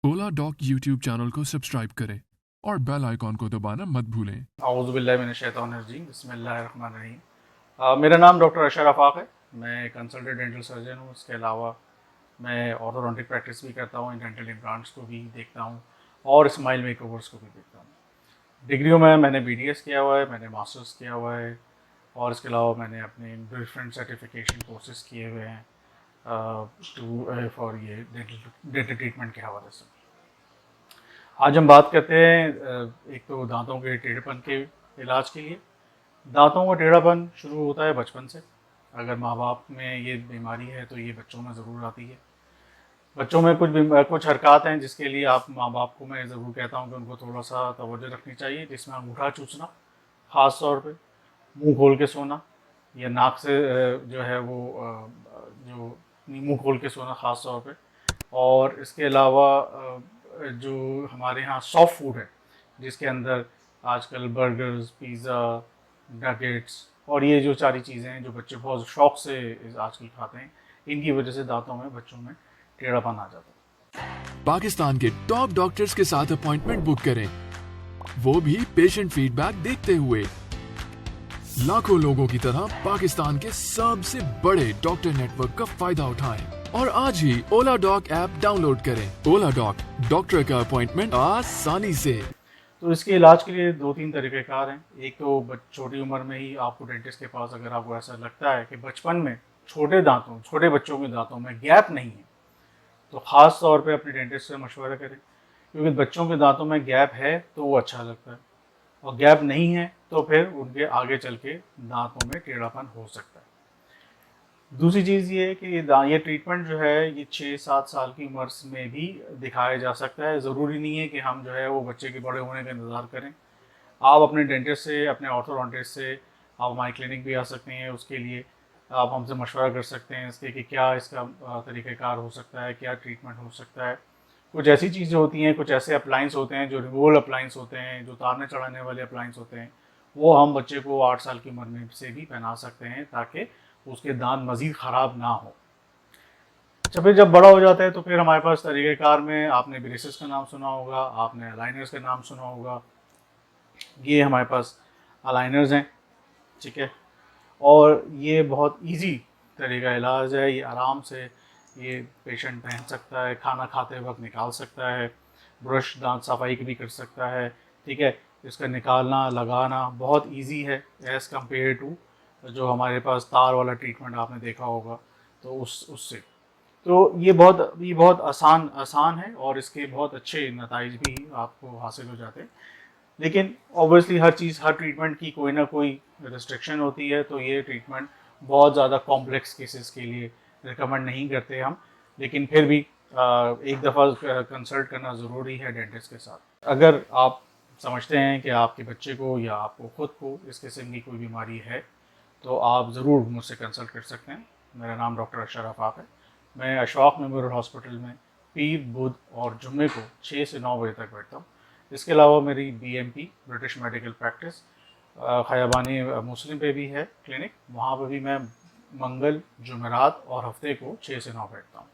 ओला dock YouTube channel को subscribe करें और बेल आइकॉन को दबाना मत भूलें। औज़ुबिल्लाहिमिनश्शैतानिर्रजीम बिस्मिल्लाहिर्रहमानिर्रहीम। मेरा नाम डॉक्टर अशर आफाक है। मैं कंसल्टेंट डेंटल सर्जन हूँ। इसके अलावा मैं ऑर्थोडोंटिक प्रैक्टिस भी करता हूँ, डेंटल इम्प्लांट्स को भी देखता हूँ और स्माइल मेकओवर्स को भी देखता हूँ। डिग्रियों में मैंने BDS किया हुआ है, मैंने मास्टर्स किया हुआ है और इसके अलावा मैंने अपने डिफरेंट सर्टिफिकेशन कोर्सेज किए हुए हैं टू फॉर ये डेंटल ट्रीटमेंट के हवाले से। आज हम बात करते हैं एक तो दांतों के टेढ़ेपन के इलाज के लिए। दांतों का टेढ़ापन शुरू होता है बचपन से। अगर माँ बाप में ये बीमारी है तो ये बच्चों में ज़रूर आती है। बच्चों में कुछ हरकत हैं जिसके लिए आप माँ बाप को मैं ज़रूर कहता हूँ कि उनको थोड़ा सा तवज्जो रखनी चाहिए, जिसमें अंगूठा चूसना, ख़ास तौर पे मुंह खोल के सोना या नाक से जो है वो जो मुंह खोल के सोना ख़ास तौर पे। और इसके अलावा जो हमारे यहाँ सॉफ्ट फूड है जिसके अंदर आजकल बर्गर्स, पिज़्ज़ा, नगेट्स और ये जो सारी चीज़ें हैं जो बच्चे बहुत शौक से आजकल खाते हैं, इनकी वजह से दांतों में बच्चों में टेढ़ापन आ जाता है। पाकिस्तान के टॉप डॉक्टर्स के साथ अपॉइंटमेंट बुक करें, वो भी पेशेंट फीडबैक देखते हुए। लाखों लोगों की तरह पाकिस्तान के सबसे बड़े डॉक्टर नेटवर्क का फायदा उठाएं और आज ही ओला डॉक ऐप डाउनलोड करें। ओला डॉक, डॉक्टर का अपॉइंटमेंट आसानी से। तो इसके इलाज के लिए 2-3 तरीक़ेकार हैं। एक तो छोटी उम्र में ही आपको डेंटिस्ट के पास अगर आपको ऐसा लगता है कि बचपन में छोटे बच्चों के दांतों में गैप नहीं है, तो ख़ास तौर पे अपने डेंटिस्ट से मशवरा करें, क्योंकि बच्चों के दांतों में गैप है तो वो अच्छा लगता है और गैप नहीं है तो फिर उनके आगे चल के दांतों में टेढ़ापन हो सकता है। दूसरी चीज़ ये है कि ये ट्रीटमेंट जो है ये 6-7 साल की उम्र में भी दिखाया जा सकता है। ज़रूरी नहीं है कि हम जो है वो बच्चे के बड़े होने का इंतज़ार करें। आप अपने डेंटिस्ट से, अपने ऑर्थोडोंटिस्ट से आप हमारी क्लिनिक भी आ सकते हैं। उसके लिए आप हमसे मशवरा कर सकते हैं इसके कि क्या इसका तरीक़ाकार हो सकता है, क्या ट्रीटमेंट हो सकता है। कुछ ऐसी चीज़ें होती हैं, कुछ ऐसे अप्लाइंस होते हैं जो रिमूवल अप्लाइंस होते हैं, जो उतारने चढ़ाने वाले अप्लाइंस होते हैं, वो हम बच्चे को 8 साल की उम्र में से भी पहना सकते हैं ताकि उसके दांत मज़ीद ख़राब ना हो। अच्छा, फिर जब बड़ा हो जाता है तो फिर हमारे पास तरीक़ेकार में आपने ब्रेसेस का नाम सुना होगा, आपने अलाइनर्स का नाम सुना होगा। ये हमारे पास अलाइनर्स हैं, ठीक है, और ये बहुत इजी तरीका इलाज है। ये आराम से ये पेशेंट पहन सकता है, खाना खाते वक्त निकाल सकता है, ब्रश दांत सफाई भी कर सकता है, ठीक है। इसका निकालना लगाना बहुत इजी है एज़ कम्पेयर टू जो हमारे पास तार वाला ट्रीटमेंट आपने देखा होगा, तो उससे तो ये बहुत आसान आसान है और इसके बहुत अच्छे नताइज भी आपको हासिल हो जाते हैं। लेकिन ऑब्वियसली हर ट्रीटमेंट की कोई ना कोई रिस्ट्रिक्शन होती है, तो ये ट्रीटमेंट बहुत ज़्यादा कॉम्प्लेक्स केसेस के लिए रिकमेंड नहीं करते हम। लेकिन फिर भी एक दफ़ा कंसल्ट करना ज़रूरी है डेंटिस्ट के साथ। अगर आप समझते हैं कि आपके बच्चे को या आपको खुद को इस किस्म की कोई बीमारी है, तो आप ज़रूर मुझसे कंसल्ट कर सकते हैं। मेरा नाम डॉक्टर अशर आफाक है। मैं अशफाक मेमोरियल हॉस्पिटल में पीर, बुध और जुम्मे को 6 से 9 बजे तक बैठता हूँ। इसके अलावा मेरी BMP ब्रिटिश मेडिकल प्रैक्टिस खयाबानी मुस्लिम पे भी है क्लिनिक, वहाँ पर भी मैं मंगल, जुमेरात और हफ्ते को 6 से 9 बैठता हूँ।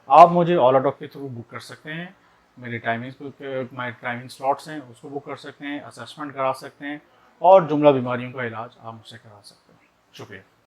आप मुझे ओला डॉक के थ्रू बुक कर सकते हैं। मेरी टाइमिंग स्लॉट्स हैं उसको बुक कर सकते हैं, असेसमेंट करा सकते हैं और जुमला बीमारियों का इलाज आप मुझसे करा सकते हैं। शुक्रिया।